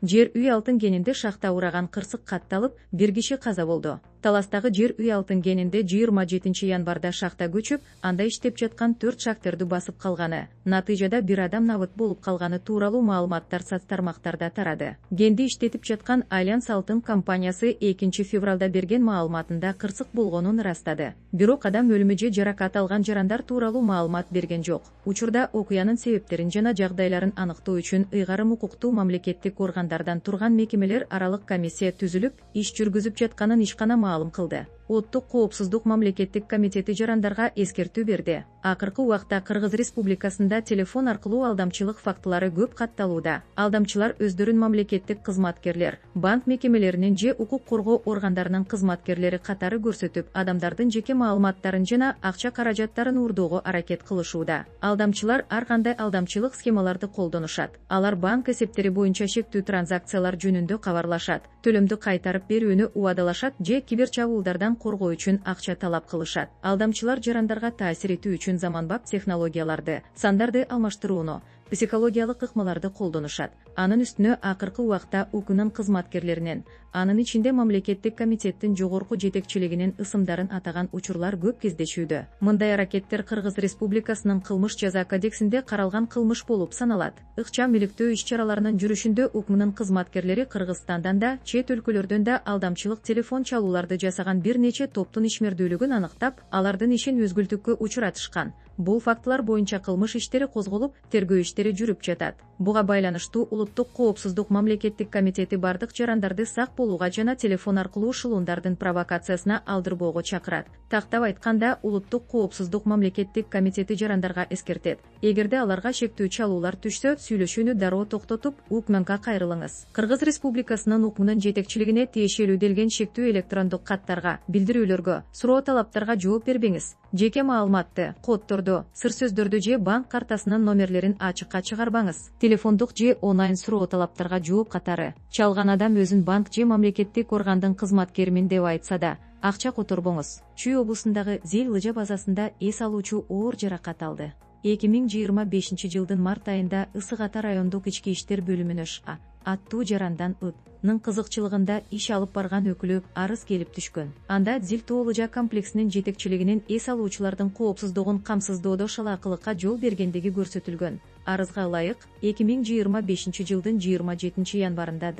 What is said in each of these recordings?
Жер үй алтын кенинде шахта ураган кырсык катталып, бир киши каза болду. Таластагы жер үй алтын кенинде 27 январда шахта көчүп, анда иштеп жаткан 4 шахтерди басып калганы, натыйжада бир адам набыт болуп калганы тууралуу маалыматтар соц тармактарда тарады. Кенди иштетип жаткан Альянс алтын компаниясы 2 февралда берген маалыматында кырсык болгонун ырастады. Бирок адам өлүмү же жаракат алган жарандар тууралуу маалымат берген жок. Учурда окуянын себептерин жана жагдайларын аныктоо үчүн ыйгарым укуктуу мамлекеттик органдардан турган мекемелер аралык комиссия түзүлүп, иш жүргүзүп жатканын ишкана маалым кылды. Улуттук коопсуздук мамлекеттик комитети жарандарга эскертүү берди. Акыркы убакта Кыргыз Республикасында телефон аркылуу алдамчылык фактылары көп катталууда. Алдамчылар өздөрүн мамлекеттик кызматкерлер, банк мекемелеринин же укук коргоо органдарынын кызматкерлери катары көрсөтүп, адамдардын жеке маалыматтарын жана акча каражаттарын уурдоого аракет кылышууда. Алдамчылар ар кандай алдамчылык схемаларды колдонушат. Алар банк эсептери боюнча шектүү транзакциялар жөнүндө кабарлашат, төлөмдү кайтарып берүүнү убадалашат же кибер чабуулдардан коргоо үчүн акча талап кылышат. Алдамчылар жарандарга таасир этүү үчүн заманбап технологияларды, сандарды алмаштырууну, психологиялык ыкмаларды колдонушат. Анын үстүнө акыркы убакта УКнын кызматкерлеринин, анын ичинде мамлекеттик комитеттин жогорку жетекчилигинин ысымдарын атаган учурлар көп кездешүүдө. Мындай аракеттер Кыргыз Республикасынын кылмыш жаза кодексинде каралган кылмыш болуп саналат. Ыкчам иликтөө иш-чараларынын жүрүшүндө УКмнын кызматкерлери Кыргызстандан да, чет өлкөлөрдөн да алдамчылык телефон чалууларды жасаган бир нече топтун ишмердүүлүгүн аныктап, алардын ишин үзгүлтүккө учуратышкан. Бул фактылар боюнча кылмыш иштери козголуп, тергөө иштери жүрүп жатат. Буга байланыштуу Улуттук коопсуздук мамлекеттик комитети бардык жарандарды сак болууга жана телефон аркылуу шылуундардын провокациясына алдырбоого чакырат. Тактап айтканда, Улуттук коопсуздук мамлекеттик комитети жарандарга эскертет: эгерде аларга шектүү чалуулар түшсө, сүйлөшүүнү дароо токтотуп, УКМКга кайрылыңыз. Кыргыз Республикасынын УКМнын жетекчилигине тиешелүү делген шектүү электрондук каттарга, билдирүүлөргө, суроо талаптарга жооп бербеңиз. Жеке маалыматты, коддорду, сыр сөздөрдү же банк картасынын номерлерин ачыкка чыгарбаңыз. Телефондук же онлайн суроо талаптарга жооп катары чалган адам өзүн банк же мамлекеттик органдын кызматкеримин деп айтса да, акча которбоңуз. Чүй облусундагы Зел-Лыжа базасында эс алуучу оор жаракат алды. 2025 жылдын март айында Ысык Ата райондук ички иштер бөлүмүнө ША аттуу жарандан ның кызыкчылыгында иш алып барган өкүлү арыз келип түшкөн. Анда Зел-Лыжа комплексинин жетекчилигинин эс алуучулардын коопсуздугун камсыздоодо шалаакылыкка жол бергендиги көрсөтүлгөн. Арызга ылайык 2025 жылдын 27 январында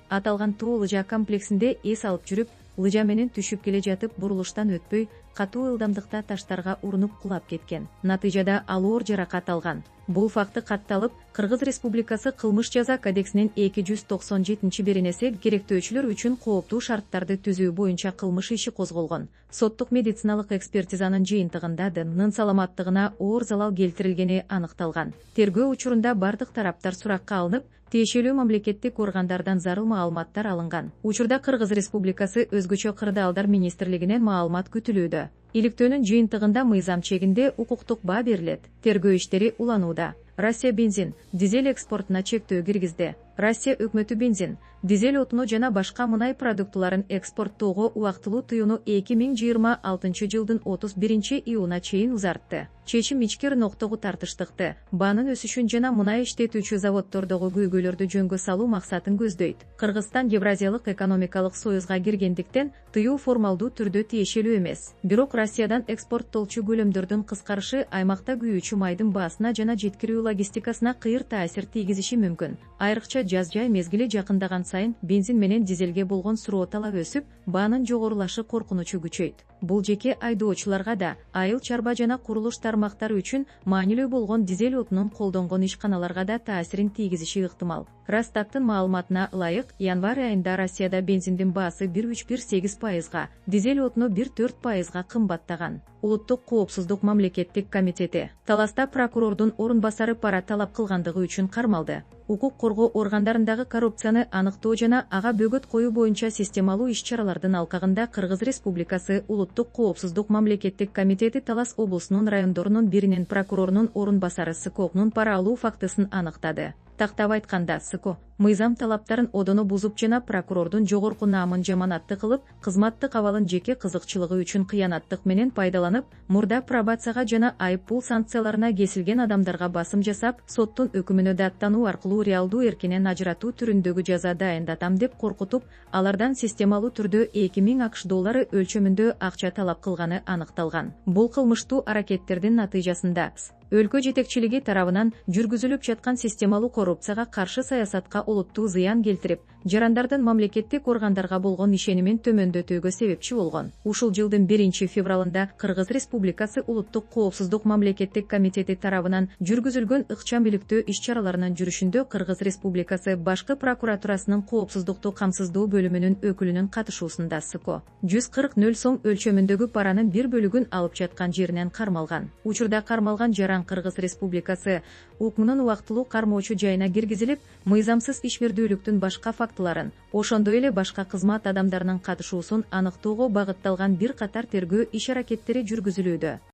аталган Лыжа комплексинде эс алып жүрүп, лыжа менен түшүп келе жатып бурулуштан өтпөй, катуу ылдамдыкта таштарга урунуп кулап кеткен. Натыйжада ал оор жаракат алган. Бул факты катталып, Кыргыз Республикасы кылмыш жаза кодексинин 297-беренеси керектөөчүлөр үчүн кооптуу шарттарды түзүү боюнча кылмыш иши козголгон. Соттук медициналык экспертизанын жыйынтыгында Ның саламаттыгына оор залал келтирилгени аныкталган. Тергөө учурунда бардык тараптар суракка алынып, тиешелүү мамлекеттик органдардан зарыл маалыматтар алынган. Учурда Кыргыз Республикасы өзгөчө кырдаалдар министрлигинен маалымат күтүлүүдө. Иликтөөнүн жыйынтыгында мыйзам чегинде укуктук баа берилет. Тергөө иштери уланууда. Россия бензин, дизель экспортуна чектөө киргизди. Россия өкмөтү бензин, дизель отуну жана башка мунай продуктуларын экспорттоого убактылуу тыюуну 2026 жылдын 31 июна чейин узартты. Чечим ичкер ноктогу тартыштыкты, баанын өсүшүн жана мунай иштетүүчү заводдордогу көйгөйлөрдү жөнгө салуу максатын көздөйт. Кыргызстан Евразиялык экономикалык союзга киргендиктен тыюу формалдуу түрдө тиешелүү эмес. Бирок Россиядан экспорттолчу көлөмдөрдүн кыскарышы аймакта күйүүчү майдын баасына жана жеткирүү логистикасына кыйыр таасир тийгизиши мүмкүн. Айрыкча жаз жай мезгили жакындаган сайын бензин менен дизелге болгон суроо талап өсүп, баанын жогорулашы коркунучу күчөйт. Бул жеке айдоочуларга да, айыл чарба жана курулуш тармактары үчүн маанилүү болгон дизель отунун колдонгон ишканаларга да таасирин тийгизиши ыктымал. Росстаттын маалыматына ылайык, январь айында Россияда бензиндин баасы 1,8%, дизель отуну 1,4% кымбаттаган. Улуттук коопсуздук мамлекеттик комитети таласта прокурордун орун басары пара талап кылгандыгы үчүн кармалды. Укук коргоо органдарындагы коррупцияны аныктоо жана ага бөгөт коюу боюнча системалуу иш-чаралардын алкагында Кыргыз Республикасы Улуттук коопсуздук мамлекеттик комитети Талас облусунун райондорунун биринин прокурорунун орун басары СКОнун пара алуу фактысын аныктады. Тактап айтканда, СКО мыйзам талаптарын одоно бузуп жана прокурордун жогорку наамын жаманатты кылып, кызматтык абалын жеке кызыкчылыгы үчүн кыянаттык менен пайдаланып, мурда пробацияга жана айыппул санкцияларына кесилген адамдарга басым жасап, соттун өкүмүнө даттануу аркылуу реалдуу эркинен ажыратуу түрүндөгү жаза дайындатам деп коркутуп, алардан системалуу түрдө 2000 АКШ доллары өлчөмүндө акча талап кылганы аныкталган. Бул кылмыштуу аракеттердин натыйжасында өлкө жетекчилиги тарабынан жүргүзүлүп жаткан системалуу коррупцияга каршы саясатка олуттуу зыян келтирип, жарандардын мамлекеттик органдарга болгон ишенимин төмөндөтүүгө себепчи болгон. Ушул жылдын 1-февралында Кыргыз Республикасы Улуттук коопсуздук мамлекеттик комитети тарабынан жүргүзүлгөн ыкчам иликтөө иш-чараларынын жүрүшүндө Кыргыз Республикасы башкы прокуратурасынын коопсуздукту камсыздоо бөлүмүнүн өкүлүнүн катышуусунда СКО 140 сом өлчөмүндөгү паранын бир бөлүгүн алып жаткан жеринен кармалган. Учурда кармалган жаран Кыргыз Республикасы УКМнун убактылуу кармоочу жайына киргизилип, мыйзамсыз ишмердүүлүктүн башка фактыларын, ошондой эле башка кызмат адамдарынын катышуусун аныктоого багытталган бир катар тергөө иш-аракеттери жүргүзүлүүдө.